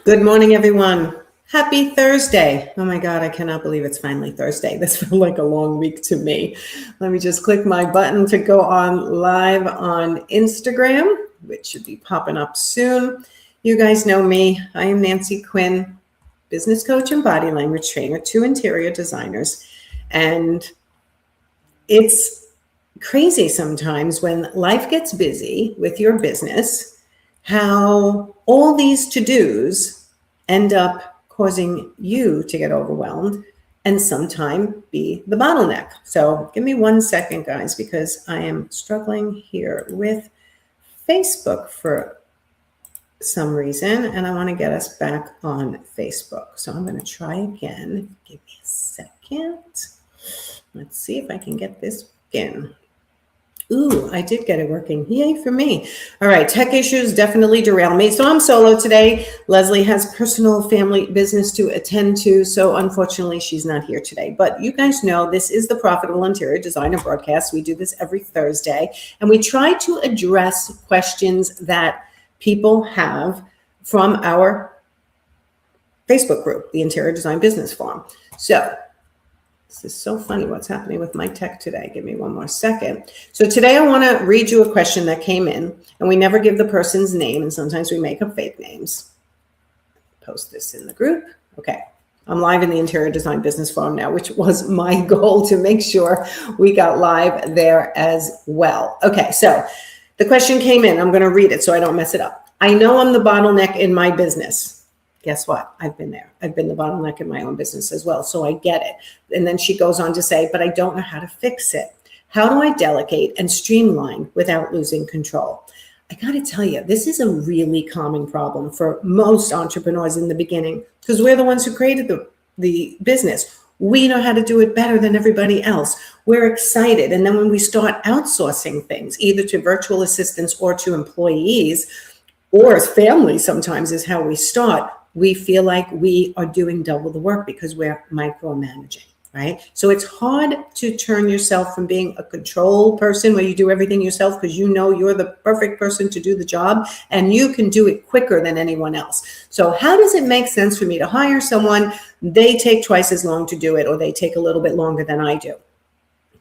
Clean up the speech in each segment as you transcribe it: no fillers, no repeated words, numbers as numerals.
Good morning, everyone. Happy Thursday. Oh my God, I cannot believe it's finally Thursday. This felt like a long week to me. Let me just click my button to go on live on Instagram, which should be popping up soon. You guys know me. I am Nancy Quinn, business coach and body language trainer to interior designers. And it's crazy sometimes when life gets busy with your business, how all these to-dos end up causing you to get overwhelmed and sometimes be the bottleneck. So give me 1 second, guys, because I am struggling here with Facebook for some reason, and I want to get us back on Facebook. So I'm going to try again. Give me a second. Let's see if I can get this in. Ooh, I did get it working. Yay for me. All right, tech issues definitely derail me. So I'm solo today. Lesley has personal family business to attend to, so unfortunately she's not here today. But you guys know this is the Profitable Interior Designer broadcast. We do this every Thursday, and we try to address questions that people have from our Facebook group, the Interior Design Business Forum. So this is so funny what's happening with my tech today. Give me 1 more second. So today I want to read you a question that came in, and we never give the person's name, and sometimes we make up fake names. Post this in the group. Okay. I'm live in the Interior Design Business Forum now, which was my goal to make sure we got live there as well. Okay, so the question came in. I'm going to read it so I don't mess it up. I know I'm the bottleneck in my business. Guess what? I've been there. I've been the bottleneck in my own business as well. So I get it. And then she goes on to say, but I don't know how to fix it. How do I delegate and streamline without losing control? I got to tell you, this is a really common problem for most entrepreneurs in the beginning, because we're the ones who created the business. We know how to do it better than everybody else. We're excited. And then when we start outsourcing things, either to virtual assistants or to employees, or as family sometimes is how we start, we feel like we are doing double the work because we're micromanaging, right? So it's hard to turn yourself from being a control person where you do everything yourself because you know you're the perfect person to do the job and you can do it quicker than anyone else. So how does it make sense for me to hire someone? They take twice as long to do it, or they take a little bit longer than I do.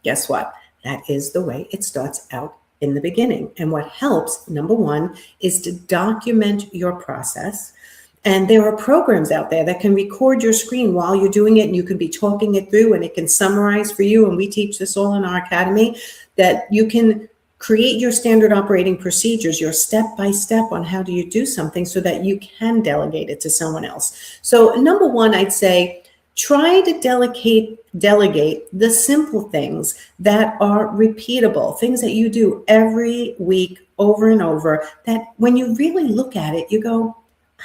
Guess what? That is the way it starts out in the beginning. And what helps, number one, is to document your process. And there are programs out there that can record your screen while you're doing it, and you can be talking it through, and it can summarize for you. And we teach this all in our academy, that you can create your standard operating procedures, your step-by-step on how do you do something so that you can delegate it to someone else. So number one, I'd say, try to delegate the simple things that are repeatable, things that you do every week over and over, that when you really look at it, you go,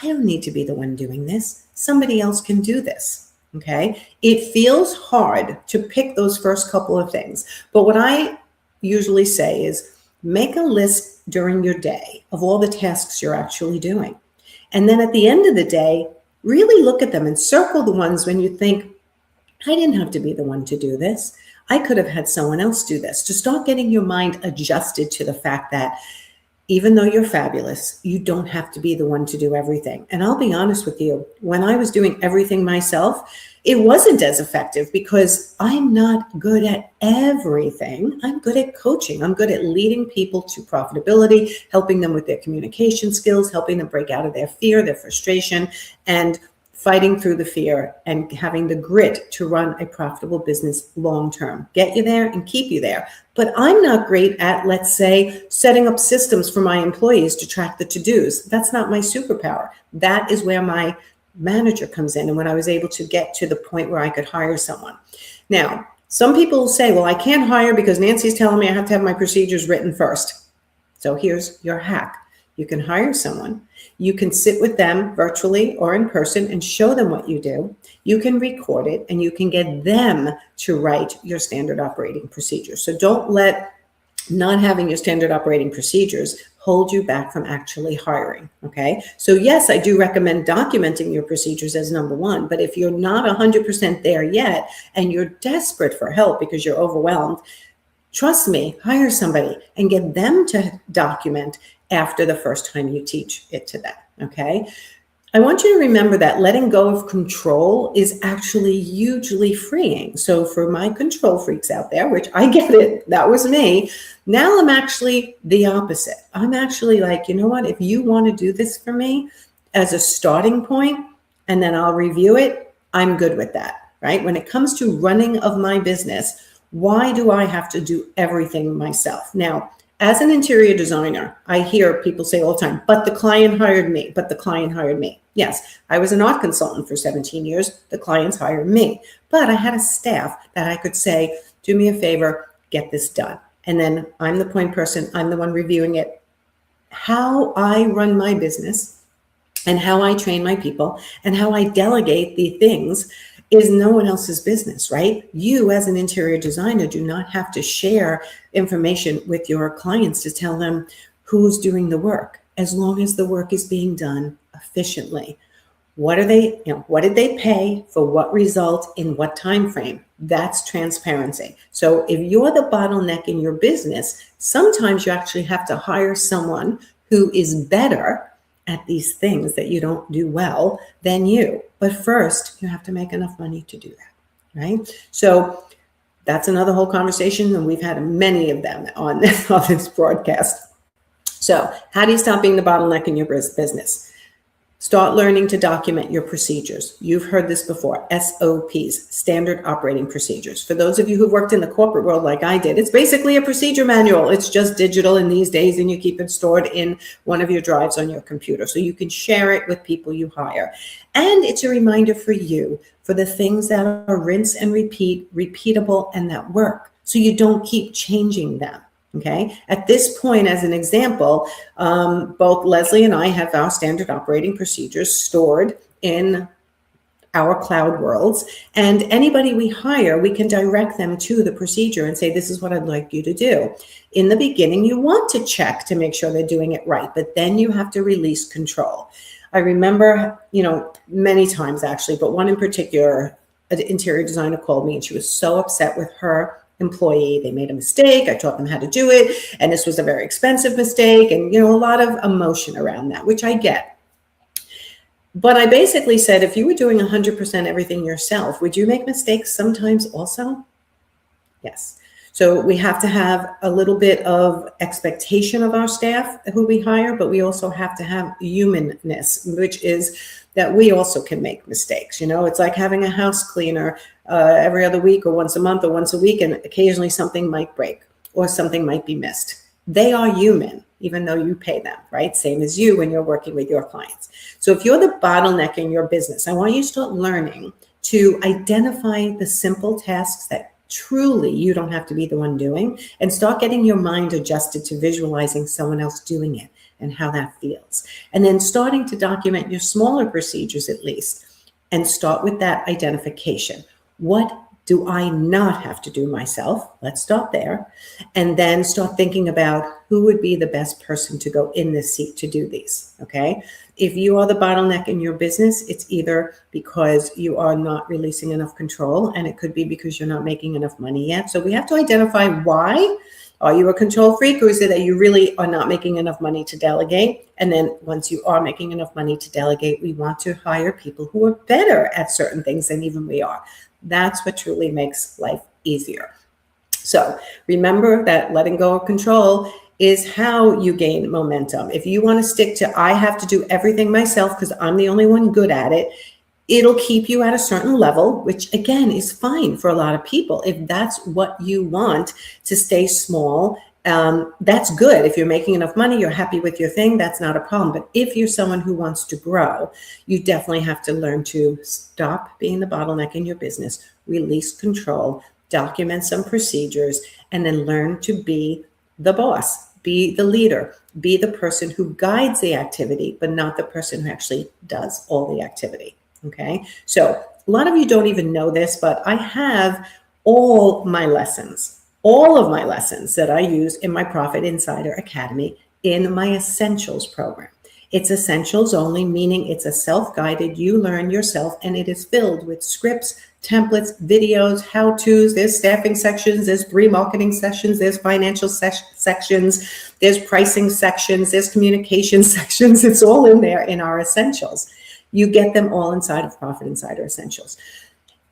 I don't need to be the one doing this. Somebody else can do this, okay? It feels hard to pick those first couple of things, but what I usually say is make a list during your day of all the tasks you're actually doing. And then at the end of the day, really look at them and circle the ones when you think, I didn't have to be the one to do this. I could have had someone else do this. To start getting your mind adjusted to the fact that even though you're fabulous, you don't have to be the one to do everything. And I'll be honest with you, when I was doing everything myself, it wasn't as effective because I'm not good at everything. I'm good at coaching. I'm good at leading people to profitability, helping them with their communication skills, helping them break out of their fear, their frustration, and fighting through the fear and having the grit to run a profitable business long-term. Get you there and keep you there. But I'm not great at, let's say, setting up systems for my employees to track the to-dos. That's not my superpower. That is where my manager comes in, and when I was able to get to the point where I could hire someone. Now, some people will say, well, I can't hire because Nancy's telling me I have to have my procedures written first. So here's your hack. You can hire someone. You can sit with them virtually or in person and show them what you do. You can record it, and you can get them to write your standard operating procedures. So don't let not having your standard operating procedures hold you back from actually hiring, okay? So yes, I do recommend documenting your procedures as number one, but if you're not 100% there yet and you're desperate for help because you're overwhelmed, trust me, hire somebody and get them to document after the first time you teach it to them, okay? I want you to remember that letting go of control is actually hugely freeing. So for my control freaks out there, which I get it, that was me. Now I'm actually the opposite. I'm actually like, you know what? If you want to do this for me as a starting point, and then I'll review it, I'm good with that, right? When it comes to running of my business, why do I have to do everything myself? Now, as an interior designer, I hear people say all the time, but the client hired me, but the client hired me. Yes, I was an art consultant for 17 years. The clients hired me, but I had a staff that I could say, do me a favor, get this done. And then I'm the point person. I'm the one reviewing it. How I run my business and how I train my people and how I delegate the things is no one else's business, right? You as an interior designer do not have to share information with your clients to tell them who's doing the work, as long as the work is being done efficiently. What are they, what did they pay for what result in what time frame? That's transparency. So if you're the bottleneck in your business, sometimes you actually have to hire someone who is better at these things that you don't do well than you. But first, you have to make enough money to do that, right? So that's another whole conversation, and we've had many of them on this broadcast. So how do you stop being the bottleneck in your business? Start learning to document your procedures. You've heard this before, SOPs, standard operating procedures. For those of you who've worked in the corporate world like I did, it's basically a procedure manual. It's just digital in these days, and you keep it stored in one of your drives on your computer so you can share it with people you hire. And it's a reminder for you for the things that are rinse and repeat, repeatable, and that work, so you don't keep changing them. Okay. At this point, as an example, both Lesley and I have our standard operating procedures stored in our cloud worlds, and anybody we hire, we can direct them to the procedure and say, this is what I'd like you to do. In the beginning, you want to check to make sure they're doing it right, but then you have to release control. I remember, many times actually, but one in particular, an interior designer called me and she was so upset with her employee. They made a mistake. I taught them how to do it. And this was a very expensive mistake. And, a lot of emotion around that, which I get. But I basically said, if you were doing 100% everything yourself, would you make mistakes sometimes also? Yes. So we have to have a little bit of expectation of our staff who we hire, but we also have to have humanness, which is that we also can make mistakes. It's like having a house cleaner every other week or once a month or once a week, and occasionally something might break or something might be missed. They are human, even though you pay them, right? Same as you when you're working with your clients. So if you're the bottleneck in your business, I want you to start learning to identify the simple tasks that truly you don't have to be the one doing, and start getting your mind adjusted to visualizing someone else doing it and how that feels. And then starting to document your smaller procedures at least, and start with that identification. What do I not have to do myself? Let's start there. And then start thinking about who would be the best person to go in this seat to do these, okay? If you are the bottleneck in your business, it's either because you are not releasing enough control, and it could be because you're not making enough money yet. So we have to identify why. Are you a control freak, or is it that you really are not making enough money to delegate? And then once you are making enough money to delegate, we want to hire people who are better at certain things than even we are. That's what truly makes life easier. So remember that letting go of control is how you gain momentum. If you want to stick to, I have to do everything myself because I'm the only one good at it, it'll keep you at a certain level, which again is fine for a lot of people. If that's what you want, to stay small, that's good. If you're making enough money, you're happy with your thing, that's not a problem. But if you're someone who wants to grow, you definitely have to learn to stop being the bottleneck in your business, release control, document some procedures, and then learn to be the boss, be the leader, be the person who guides the activity, but not the person who actually does all the activity. Okay, so a lot of you don't even know this, but I have all of my lessons that I use in my Profit Insider Academy in my Essentials program. It's essentials only, meaning it's a self-guided, you learn yourself, and it is filled with scripts, templates, videos, how-tos. There's staffing sections, there's pre-marketing sections, there's financial sections, there's pricing sections, there's communication sections. It's all in there in our Essentials. You get them all inside of Profit Insider Essentials.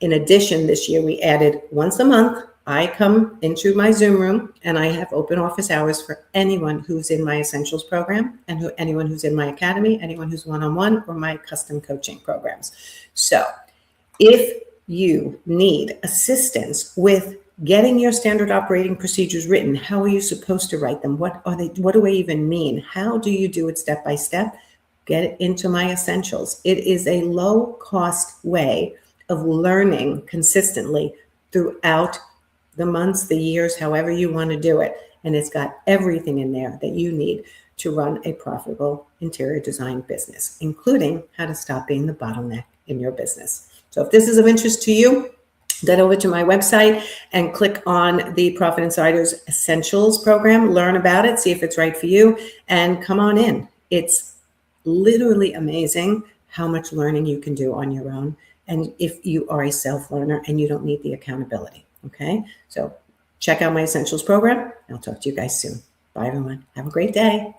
In addition, this year we added once a month, I come into my Zoom room and I have open office hours for anyone who's in my Essentials program and anyone who's in my academy, anyone who's one-on-one or my custom coaching programs. So if you need assistance with getting your standard operating procedures written, how are you supposed to write them? What are they? What do they even mean? How do you do it step by step? Get into my Essentials. It is a low-cost way of learning consistently throughout the months, the years, however you want to do it. And it's got everything in there that you need to run a profitable interior design business, including how to stop being the bottleneck in your business. So if this is of interest to you, get over to my website and click on the Profit Insiders Essentials program, learn about it, see if it's right for you, and come on in. It's literally amazing how much learning you can do on your own. And if you are a self-learner and you don't need the accountability. Okay, so check out my Essentials program. I'll talk to you guys soon. Bye, everyone. Have a great day.